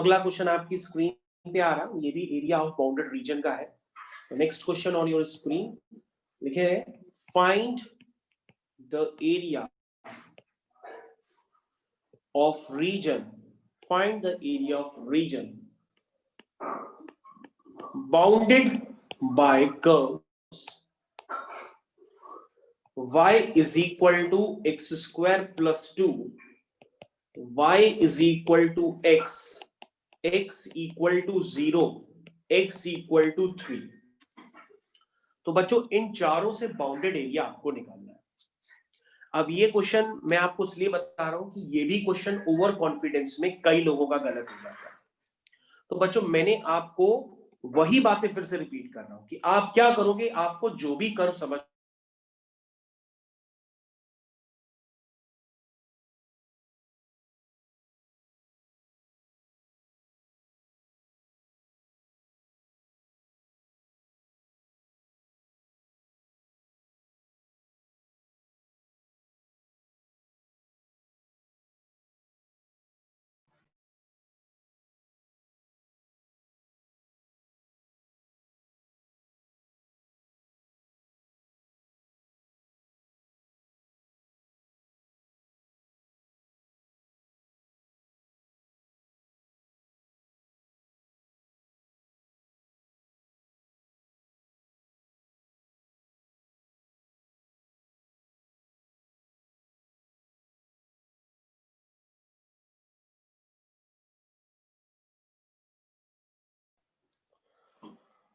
अगला क्वेश्चन आपकी स्क्रीन पे आ रहा है, ये भी एरिया ऑफ बाउंडेड रीजन का है। Next question on your screen लिखे है, find the area of region, find the area of region bounded by curves y is equal to x square plus 2, y is equal to x, x equal to 0, x equal to 3। तो बच्चों इन चारों से bounded area आपको निकालना है। अब ये question मैं आपको इसलिए बता रहा हूं कि ये भी क्वेश्चन ओवर कॉन्फिडेंस में कई लोगों का गलत हो जाता है। तो बच्चों मैंने आपको वही बातें फिर से रिपीट कर रहा हूं कि आप क्या करोगे, आपको जो भी कर्व समझ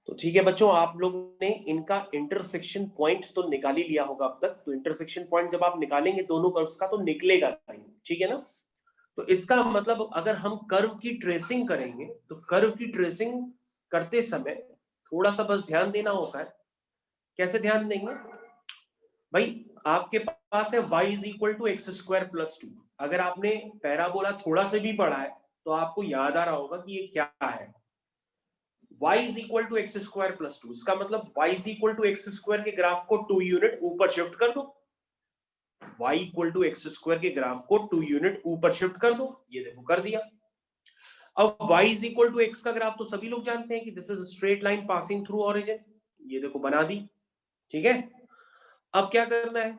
तो ठीक है बच्चों, आप लोगों ने इनका इंटरसेक्शन पॉइंट तो निकाल ही लिया होगा अब तक। तो इंटरसेक्शन पॉइंट जब आप निकालेंगे दोनों कर्व्स का तो निकलेगा लाइन, ठीक है ना। तो इसका मतलब अगर हम कर्व की ट्रेसिंग करेंगे तो कर्व की ट्रेसिंग करते समय थोड़ा सा बस ध्यान देना होता है। कैसे ध्यान देंगे भाई, आपके पास है y is equal to X square plus 2। अगर आपने पैराबोला थोड़ा से भी पढ़ा है तो आपको याद आ रहा होगा कि ये क्या है। y is equal to X square plus 2, इसका मतलब y is equal to X square के ग्राफ को 2 यूनिट ऊपर शिफ्ट कर दो। y equal to X square के ग्राफ को 2 यूनिट ऊपर शिफ्ट कर दो, ये देखो कर दिया। अब y is equal to X का ग्राफ तो सभी लोग जानते हैं कि this is straight line passing through origin, ये देखो बना दी, ठीक है। अब क्या करना है,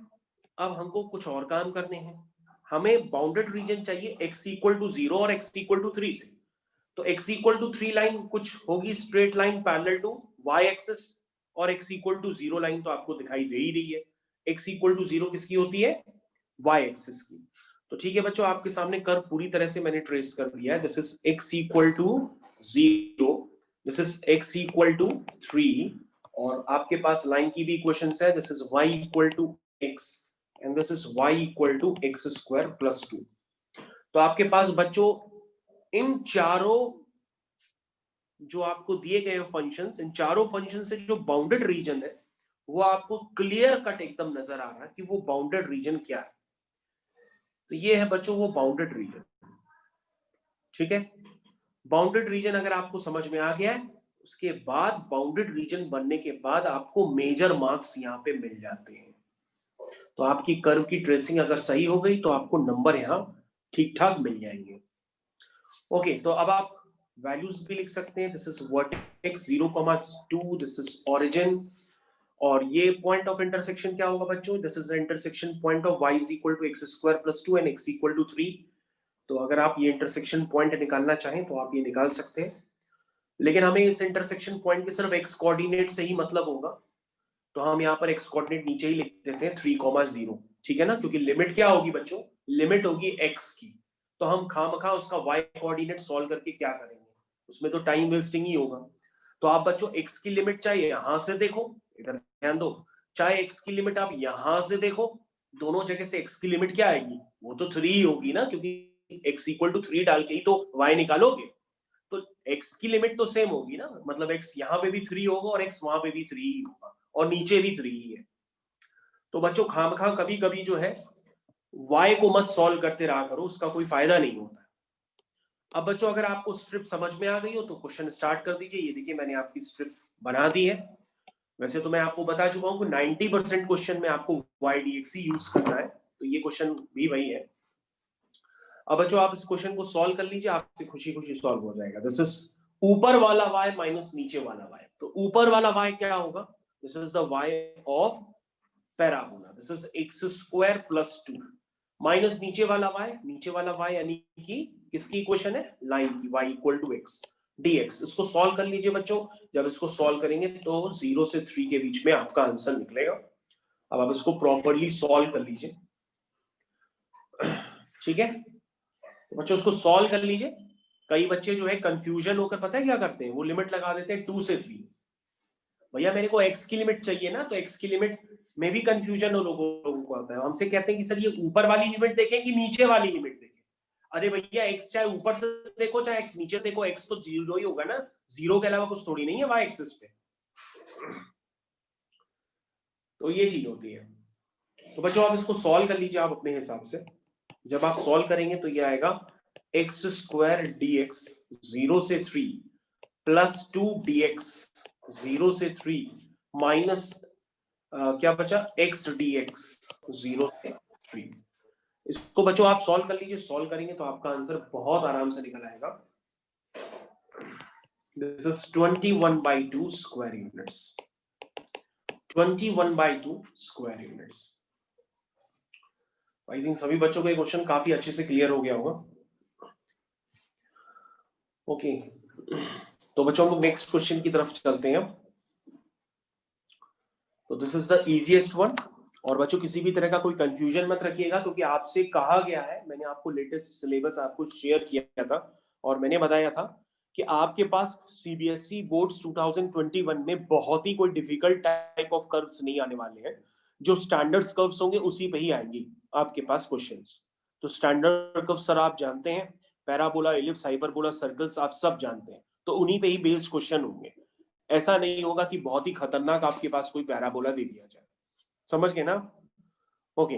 अब हमको कुछ और काम करने हैं। हमें बाउंडेड रीजन चाहिए x इक्वल टू 0 और x इक्वल टू 3 से। तो x इक्वल टू 3 लाइन कुछ होगी straight line parallel to y axis, और x इक्वल टू 0 लाइन तो आपको दिखाई दे ही रही है। x इक्वल टू 0 किसकी होती है, y एक्सिस की। तो ठीक है बच्चों, आपके सामने कर्व पूरी तरह से मैंने ट्रेस कर दिया है। This is x equal to 0, this is x equal to 3, और आपके पास लाइन की भी इक्वेशंस है। This is y equal to x and this is y equal to X square plus 2। तो आपके पास बच्चों इन चारों जो आपको दिए गए फंक्शंस, इन चारों फंक्शन से जो बाउंडेड रीजन है वो आपको क्लियर कट एकदम नजर आ रहा है कि वो बाउंडेड रीजन क्या है। तो ये है बच्चों वो बाउंडेड रीजन, ठीक है। बाउंडेड रीजन अगर आपको समझ में आ गया है, उसके बाद बाउंडेड रीजन बनने के बाद आपको मेजर मार्क्स यहाँ पे मिल जाते हैं। तो आपकी कर्व की ट्रेसिंग अगर सही हो गई तो आपको नंबर यहाँ ठीक ठाक मिल जाएंगे। ओके, तो अब आप वैल्यूज भी लिख सकते हैं। This is vertex 0,2, this is origin, और ये पॉइंट ऑफ इंटरसेक्शन क्या होगा बच्चों, this is intersection point of y is equal to X square plus 2 and x equal to 3। तो अगर आप ये इंटरसेक्शन पॉइंट निकालना चाहें तो आप ये निकाल सकते हैं, लेकिन हमें इस इंटरसेक्शन पॉइंट के सिर्फ x कोऑर्डिनेट से ही मतलब होगा। तो हम यहाँ पर x कोऑर्डिनेट नीचे ही लिख देते हैं 3,0, ठीक है ना, क्योंकि लिमिट क्या होगी बच्चों, लिमिट होगी x की। तो हम खामखा उसका y कोऑर्डिनेट सॉल्व करके क्या करेंगे, उसमें तो टाइम वेस्टिंग ही होगा। तो आप बच्चों x की लिमिट चाहे यहां से देखो, इधर ध्यान दो, चाहे x की लिमिट आप यहां से देखो, दोनों जगह से x की लिमिट क्या आएगी, वो तो 3 ही होगी ना, क्योंकि x इक्वल टू 3 डाल के ही तो y निकालोगे। तो x की लिमिट तो सेम होगी ना, मतलब x यहाँ पे भी 3 होगा और x वहां पे भी 3 ही होगा और नीचे भी 3 ही है। तो बच्चों खामखा कभी कभी जो है y को मत सॉल्व करते रहा करो, उसका कोई फायदा नहीं होता। अब बच्चों अगर आपको स्ट्रिप समझ में आ गई हो तो क्वेश्चन स्टार्ट कर दीजिए। ये देखिए मैंने आपकी स्ट्रिप बना दी है। वैसे तो मैं आपको बता चुका हूं कि 90% क्वेश्चन में आपको y dx ही यूज करना है, तो ये क्वेश्चन भी वही है। अब बच्चों आप इस क्वेश्चन को सॉल्व कर लीजिए, आपसे खुशी खुशी सॉल्व हो जाएगा। दिस इज ऊपर वाला y माइनस नीचे वाला y। तो ऊपर वाला y क्या होगा? This is the y of parabola, this is x square plus 2 minus नीचे वाला y यानी कि किसकी इक्वेशन है? लाइन की, y equal to x dx। इसको सॉल्व कर लीजिए बच्चों। जब इसको सॉल्व करेंगे तो 0 से 3 के बीच में आपका आंसर निकलेगा। अब आप इसको प्रॉपर्ली सॉल्व कर लीजिए, ठीक है? तो बच्चों उसको सॉल्व कर लीजिए। कई बच्चे जो है कंफ्यूजन होकर पता है क्या करते हैं, वो लिमिट लगा देते हैं 2 से 3। भैया मेरे को x की लिमिट चाहिए ना, तो x की लिमिट में भी कंफ्यूजन लोगों को आता है। हमसे कहते हैं कि सर ये ऊपर वाली लिमिट देखें कि नीचे वाली लिमिट देखें। अरे भैया x चाहे ऊपर से देखो चाहे x नीचे देखो, x तो 0 ही होगा ना, 0 के अलावा कुछ थोड़ी नहीं है y एक्सिस पे। तो ये चीज होती है। तो बच्चों आप इसको सॉल्व कर लीजिए आप अपने हिसाब से। जब आप सॉल्व करेंगे तो ये आएगा एक्स स्क्वायर dx 0 से 3 प्लस 2 dx 0 से 3 माइनस क्या बचा x dx 0 से 3। इसको बच्चों आप सॉल्व कर लीजिए। सॉल्व करेंगे तो आपका आंसर बहुत आराम से निकल आएगा। This is 21/2 square units, 21/2 square units. I think सभी बच्चों को ये क्वेश्चन काफी अच्छे से क्लियर हो गया होगा। ओके तो बच्चों हम नेक्स्ट क्वेश्चन की तरफ चलते हैं। तो this is the easiest one. और बच्चों किसी भी तरह का कोई कंफ्यूजन मत रखिएगा, क्योंकि आपसे कहा गया है, मैंने आपको लेटेस्ट सिलेबस आपको शेयर किया था और मैंने बताया था कि आपके पास सीबीएसई बोर्ड्स 2021 में बहुत ही कोई डिफिकल्ट टाइप ऑफ कर्व्स नहीं आने वाले हैं। जो स्टैंडर्ड कर्व्स होंगे उसी पे ही आएंगी आपके पास क्वेश्चंस। तो स्टैंडर्ड कर्व सर आप जानते हैं, पैराबोला, एलिप्स, हाइपरबोला, सर्कल्स आप सब जानते हैं, तो उन्हीं पे ही बेस्ड क्वेश्चन होंगे। ऐसा नहीं होगा कि बहुत ही खतरनाक आपके पास कोई पैराबोला दे दिया जाए। समझ गए ना? ओके